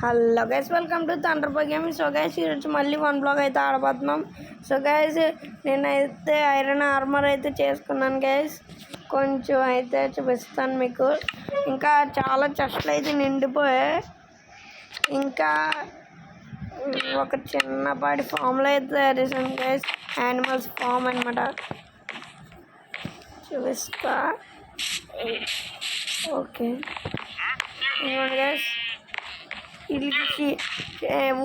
Hello guys, welcome to Thunderbird gaming. So guys, ఈరోజు మళ్ళీ one blog అయితే ఆడబోతున్నాం. So guys, నేనైతే ఐరన్ ఆర్మర్ అయితే చేసుకున్నాను గైస్. కొంచెం అయితే చూపిస్తాను మీకు. ఇంకా చాలా చెస్ట్లు అయితే నిండిపోయాయి. ఇంకా ఒక చిన్నపాటి ఫామ్లో అయితే తయారు చేశాను గైస్. యానిమల్స్ ఫామ్ అనమాట. చూపిస్తా. ఓకే ఇవ్వండి గైస్. వీళ్ళకి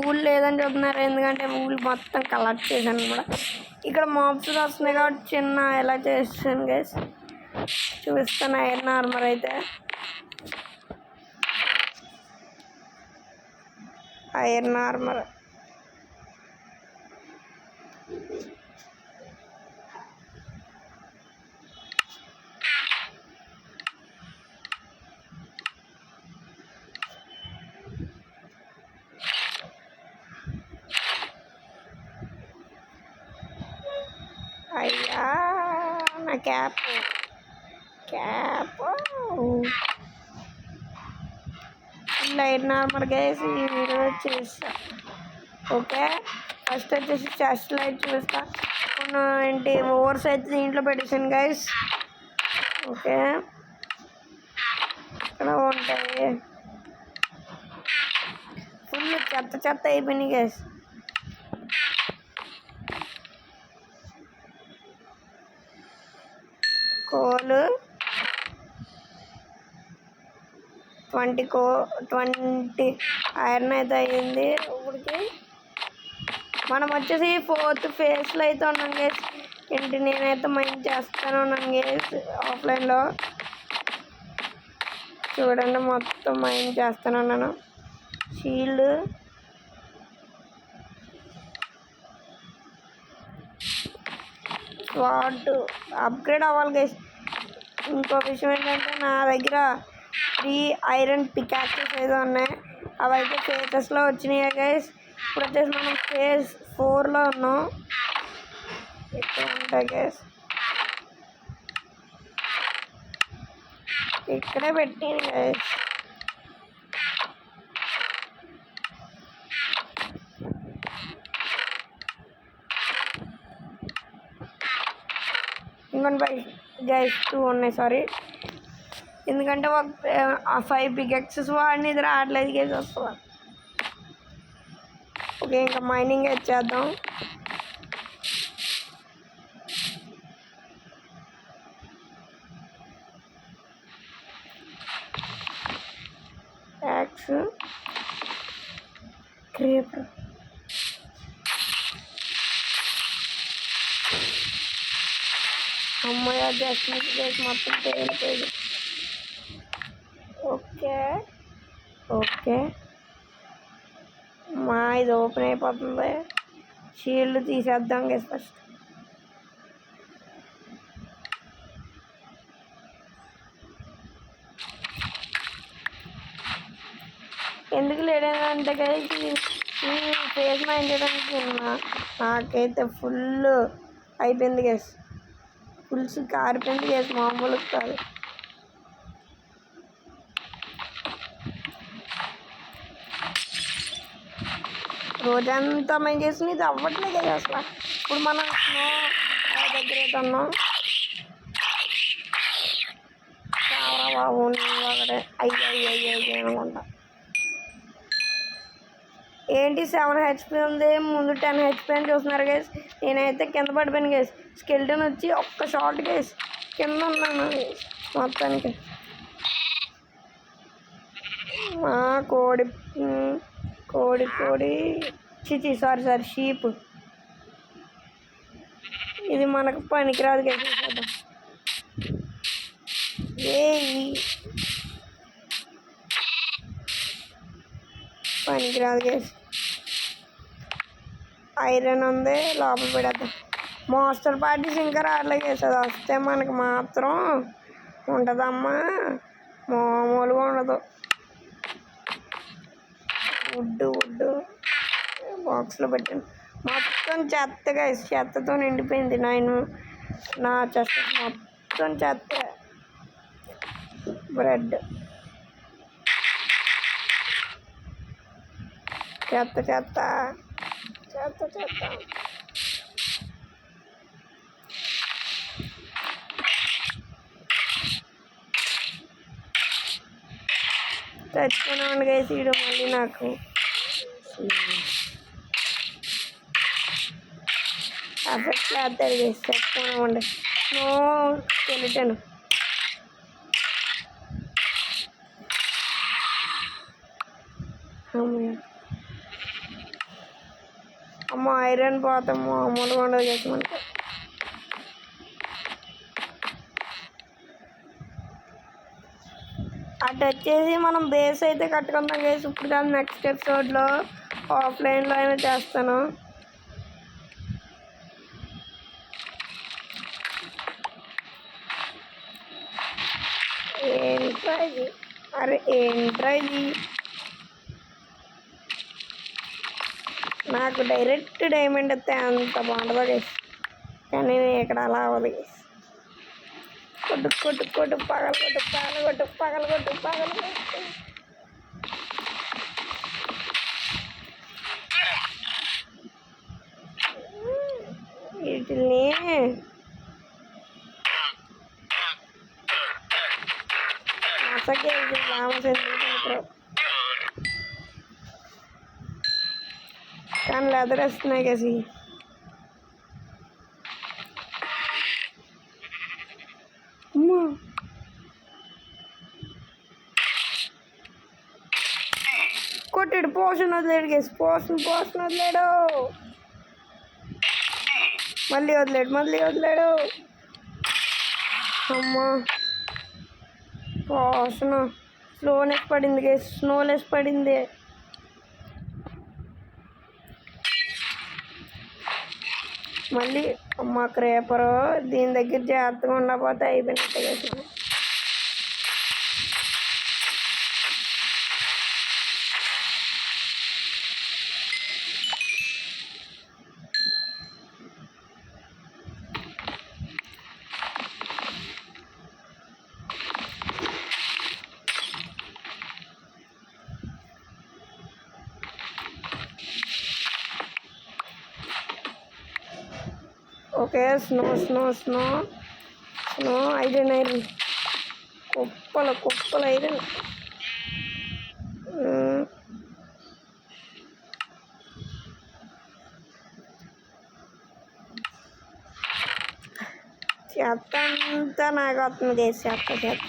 ఊళ్ళు లేదని చెప్తున్నారు, ఎందుకంటే ఊళ్ళు మొత్తం కలెక్ట్ చేశాను కూడా. ఇక్కడ మాబ్స్ వస్తున్నాయి కాబట్టి చిన్న ఎలా చేస్తాను గైస్, చూపిస్తాను. ఐరన్ ఆర్మర్ అయితే ఐరన్ ఆర్మర్ అయ్యా నా క్యాప్ ఐరన్ ఆర్మర్ గైస్ ఈ వీడియో చేస్తా. ఓకే, ఫస్ట్ వచ్చేసి చెస్ట్ లైట్ చూపిస్తా. కొన్ని ఏంటి ఓవర్స్ అయితే దీంట్లో పెట్టేసాను గైస్. ఓకే, ఇక్కడ ఉంటాయి. ఫుల్ చెత్త అయిపోయినాయి గైస్. కోలు 20 ఐరన్ అయితే అయ్యింది. ఇప్పటికి మనం వచ్చేసి 4th ఫేజ్లో అయితే ఉన్నాం గేస్. ఏంటి నేనైతే మైండ్ చేస్తాను ఉన్నాను గేస్. ఆఫ్లైన్లో చూడండి, మొత్తం మైండ్ చేస్తాను ఉన్నాను. షీల్డ్ స్వాట్ అప్గ్రేడ్ అవ్వాలి గైస్. ఇంకో విషయం ఏంటంటే నా దగ్గర 3 ఐరన్ పికాక్సెస్ ఏదో ఉన్నాయి. అవి అయితే ఫేజెస్లో వచ్చినాయి గైస్. ఇప్పుడు వచ్చేసి మనం ఫేజ్ 4లో ఉన్నాం. ఇక్కడ ఉంటాయి గైస్, ఇక్కడే పెట్టాను గైస్. ఇంకొన్ని గైస్ 2 ఉన్నాయి, సారీ. ఎందుకంటే ఒక 5 పికెక్సెస్ వాడిని ఇది రావట్లేదు గైస్ వస్తుంది. ఓకే, ఇంకా మైనింగ్ చేద్దాం. యాక్స్ క్రీపర్ అమ్మాయి జస్ట్ చేసి మొత్తం తేలిపోయింది. ఓకే మా ఇది ఓపెన్ అయిపోతుంది. షీల్డ్ తీసేద్దాం గైస్ ఫస్ట్. ఎందుకు లేదంటే గైస్, ఈ ఫేస్ మైండ్ చేయడానికి నాకైతే ఫుల్ అయిపోయింది గైస్. పులుసు కారిపోయింది గైస్, మామూలు కాదు. రోజంతా మేము చేసిన ఇది అవ్వట్లేదు కదా అసలు. ఇప్పుడు మనం స్నో దగ్గర అయితే ఉన్నాం. చాలా బాగుంది ఒకటే. అయ్యి అనుకుంటా. ఏంటి 7 HP ఉంది, ముందు 10 HP అని చూస్తున్నారు గైస్. నేనైతే కింద పడిపోయాను గైస్. స్కెల్టన్ వచ్చి ఒక్క షాట్ గైస్ కింద ఉన్నాను మొత్తానికి. మా కోడి చిచి సారీ షీప్. ఇది మనకు పనికిరాదు గైస్. పనికిరాదు గైస్. ఐరన్ ఉంది, లోపల పెడతాం. మాస్టర్ పార్టీస్ ఇంకా రావట్లేదు గైస్. అది వస్తే మనకి మాత్రం ఉంటుందమ్మా, మామూలుగా ఉండదు. వుడ్ బాక్స్లో పెట్టాను. మొత్తం చెత్త గైస్, చెత్తతో నిండిపోయింది. నా చెత్త మొత్తం చెత్త. బ్రెడ్ చెత్త చెత్త చెత్త చెత్త. చచ్చిపోయినామండి గైస్. వీడు మళ్ళీ నాకు ఎఫెక్ట్ వేస్తాడు గైస్. చచ్చిపోయినామండి. No skeleton. అమ్మ ఐరన్ పోతాము మామూలుగా ఉండదు గైస్ మనకి. అటు వచ్చేసి మనం బేస్ అయితే కట్టుకుందాం గైస్. ఇప్పుడు కాదు, నెక్స్ట్ ఎపిసోడ్లో ఆఫ్లైన్లో అయినా చేస్తాను. ఏంట్రా ఇది? అరే ఏంట్రా ఇది? నాకు డైరెక్ట్ డైమండ్ వస్తే అంత బాగుంటుందా గైస్, కానీ ఇక్కడ అలా అవ్వదు గైస్. కొట్టు కొట్టు కొట్టు పగలగొట్టు పగలగొట్టు పగలగొట్టు పగలగొట్టు. వీటిని మసకే రామచంద్ర కానీ లెదర్ వస్తున్నాయి కసి. కొట్టాడు. పోషన్ వదిలేడు గేసి. పోషన్ వదిలేడు. మళ్ళీ వదిలేడు. అమ్మా పోషన్ స్లోనెస్ పడింది గేసి. స్నోలెస్ పడింది. మళ్ళీ అమ్మ క్రేపరు. దీని దగ్గర జాగ్రత్తగా ఉండకపోతే అయిపోయినట్టు గేసి. ఓకే, స్నో ఐరన్ కుప్పల ఐరన్. చెత్త అంతా నాకు వస్తుంది గేసి. చెత్త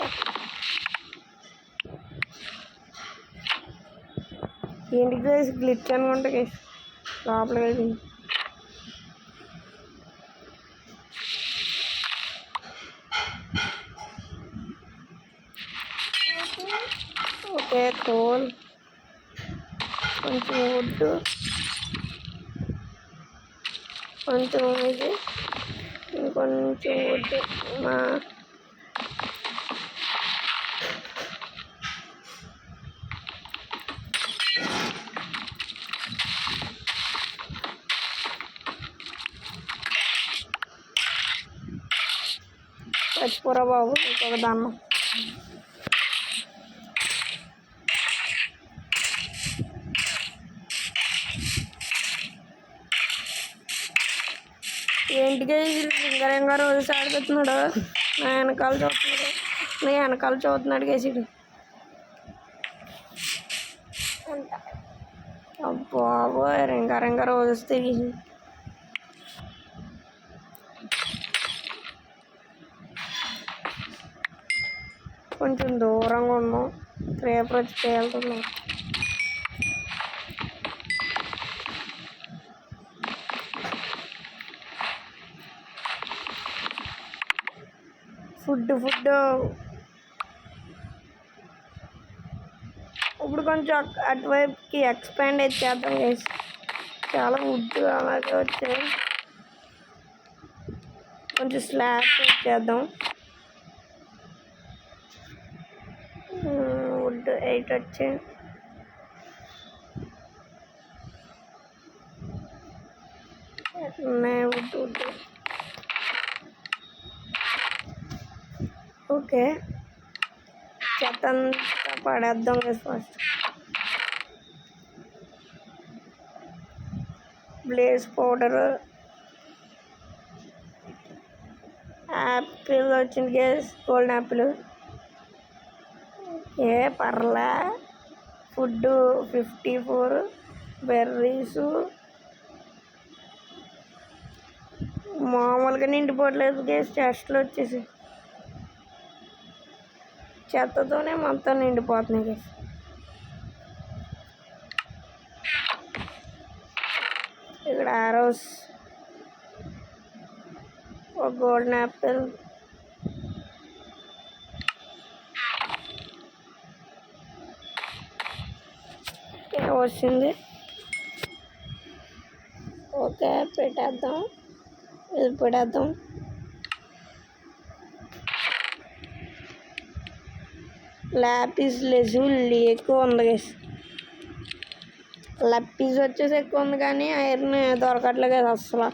ఏంటి గేసి గ్లిచ్ అనుకుంటా గేసి. లోపలికి వెళ్ళింది. ఓకే కోల్, కొంచెం వుడ్, కొంచెం ఇది, ఇంకొంచెం వుడ్. చచ్చిపోరా బాబు. ఇంకొక దాన్ని ఏంటికి రింగ రోజు ఆడుతున్నాడు. నా వెనకాల చూస్తున్నాడు కేసీడు. అబ్బో రింగ రోజు తెగి. కొంచెం దూరంగా ఉన్నాం. క్రేపర్ వచ్చి పేలుతున్నాం. ఫుడ్ ఇప్పుడు కొంచెం అటువైపుకి ఎక్స్పాండ్ అయితే చేద్దాం గైస్. చాలా వుడ్ అలాగే వచ్చాయి. కొంచెం స్లాబ్ చేద్దాం. వుడ్ 8 వచ్చాయి. Would okay. చెత్త అంతా పడేద్దాం ఫస్ట్. బ్లేజ్ పౌడరు, యాపిల్ వచ్చింది గైస్, గోల్డెన్ యాపిల్. పర్లే. ఫుడ్ 54, బెర్రీసు మామూలుగా నిండిపోవట్లేదు గైస్. చెస్ట్లు వచ్చేసి చెత్తతోనే మొత్తం నిండిపోతున్నాయి గైస్. ఇక్కడ ఆరోస్, ఒక గోల్డెన్ యాపిల్, వచ్చింది. ఓకే పెట్టేద్దాం, ఇది పెట్టేద్దాం. లాపిస్ లెజులి ఎక్కువ ఉంది గైస్. లప్పీస్ వచ్చేసి ఎక్కువ ఉంది కానీ ఐరన్ దొరకట్లేదు కదా అసలు.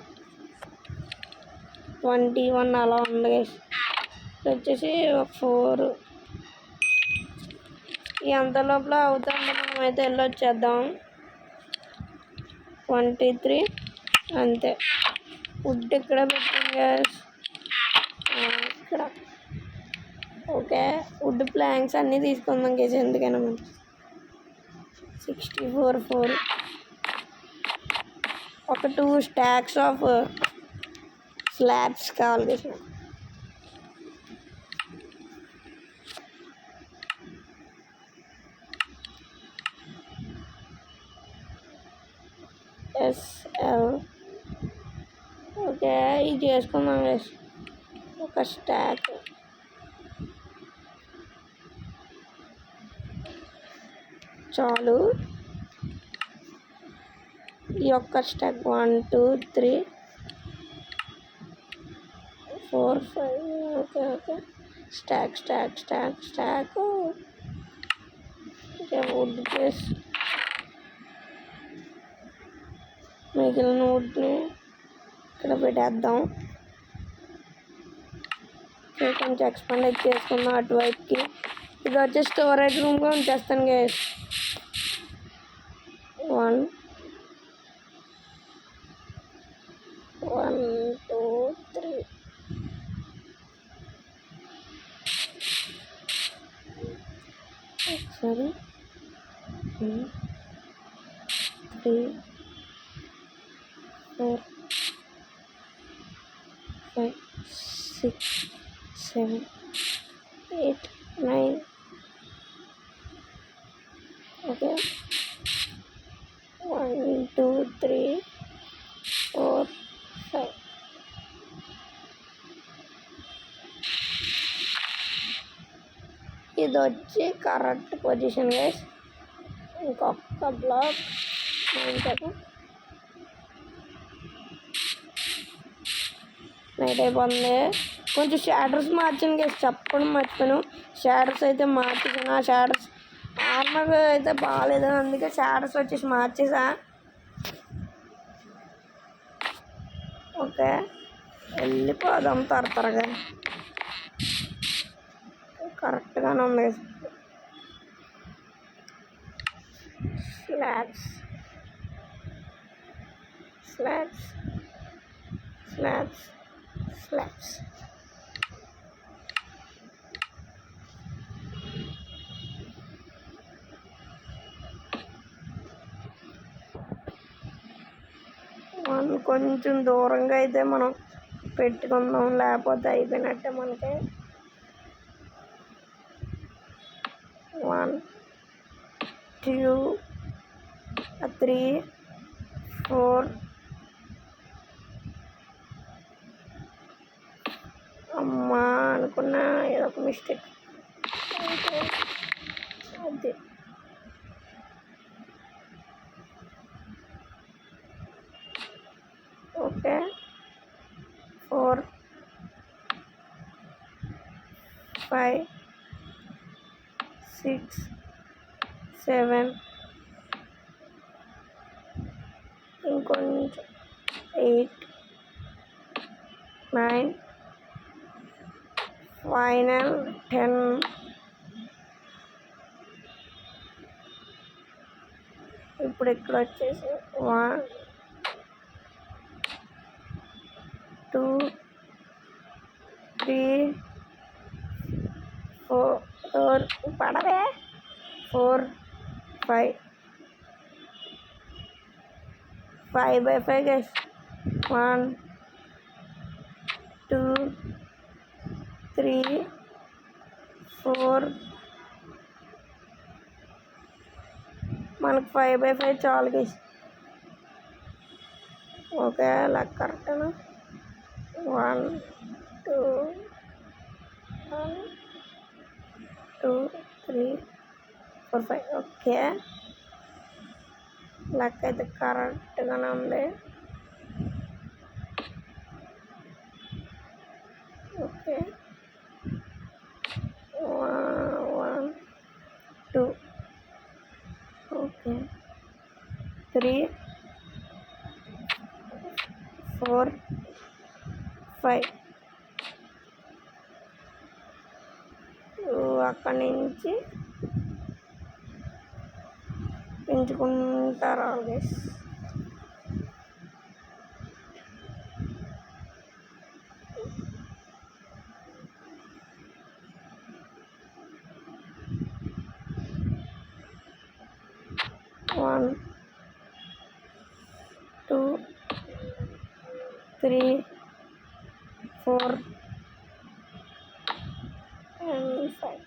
21 అలా ఉంది గైస్. వచ్చేసి ఒక 4. ఎంత లోపల అవుతుంది, మనం అయితే వెళ్ళొచ్చేద్దాం. 23 అంతే. వుడ్ ఇక్కడ పెట్టాం గైస్, ఇక్కడ. ఓకే వుడ్ ప్లాంక్స్ అన్నీ తీసుకుందాం గైస్, ఎందుకైనా మనం. 64 4. ఒక 2 స్టాక్స్ ఆఫ్ స్లాబ్స్ కావాలి గైస్. SL. ఓకే ఇది చేసుకుందాం గైస్, ఒక స్టాక్. చాలు ఈ ఒక్క stack. 1 2 3 4 5. Okay okay stack stack stack stack. Okay wood place. మిగిలిన వుడ్ని ఇక్కడ పెట్టేద్దాం. కొంచెం ఎక్స్పాండ్ చేసుకుందాం అటువైపుకి. ఇది వచ్చి స్టోరేజ్ రూమ్గా ఉంచేస్తాను గైస్. 1 2 3. ఒకసారి 3 4 5 6 7 8 9. ఓకే 1 2 3 4 5. ఇది వచ్చి కరెక్ట్ పొజిషన్ గైస్. ఇంకొక బ్లాక్ నైట్ అయిపోతుంది. కొంచెం షాడర్స్ మార్చాను గైస్, చెప్పడం మర్చిపోయాను. షాడర్స్ అయితే మార్చేసాను. ఆ షాడర్స్ ఆర్మర్ అయితే బాగాలేదు, అందుకే షాడర్స్ వచ్చేసి మార్చేసా. ఓకే వెళ్ళిపోదాం త్వరగా. కరెక్ట్గానే ఉంది. Slabs slabs slabs slabs. కొంచెం దూరంగా అయితే మనం పెట్టుకుందాం, లేకపోతే అయిపోయినట్టే మనకి. 1 2 3 4. అమ్మా అనుకున్నా, ఏదో ఒక మిస్టేక్. అది ఓకే 4 5 6 7. ఇంకొంచెం 8 9 ఫైనల్ 10. ఇప్పుడు ఇక్కడ వచ్చేసి 1 4 5 5 by 5 guys. 1 2 3 4 మనకు 5 by 5 చాలు గైస్. ఓకే లెక్క కరెక్టేనా? 1 2 1 2 3 4 5 ఓకే లెక్క అయితే కరెక్ట్గానే ఉంది. ఓకే 1 2 ఓకే 3 4 5 అక్కడి నుంచి పెంచుకుంటారు గైస్. One, 2, 3, 4 and 5.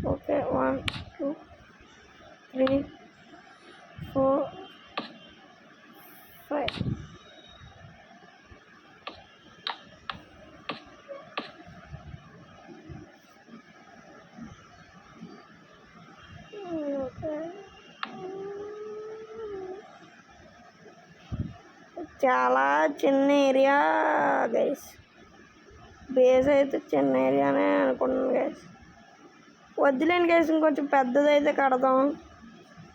Okay, 1, 2, 3, 4, 5. చాలా చిన్న ఏరియా గైస్. బేస్ అయితే చిన్న ఏరియానే అనుకున్నాను గైస్. వద్దులేండి గైస్, ఇంకొంచెం పెద్దదైతే కడదాం.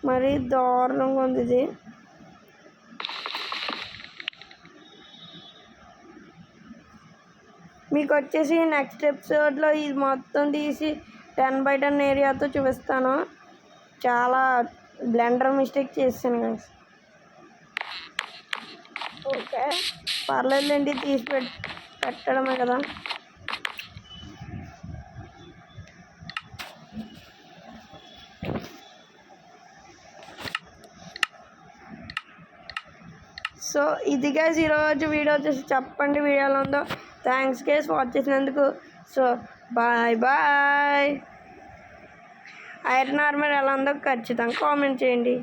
మరీ దారుణంగా ఉంది ఇది. మీకు వచ్చేసి నెక్స్ట్ ఎపిసోడ్లో ఇది మొత్తం తీసి 10 by 10 ఏరియాతో చూపిస్తాను. చాలా బ్లెండర్ మిస్టేక్ చేశాను గైస్. ఓకే పర్లేదులేండి, తీసి పెట్టడమే కదా. సో ఇది గైస్ ఈరోజు వీడియో వచ్చేసి. చెప్పండి వీడియో ఎలా ఉందో. థ్యాంక్స్ గైస్ వాచ్ చేసినందుకు. So bye bye. Iron armour ఎలా ఉందో ఖచ్చితంగా కామెంట్ చేయండి.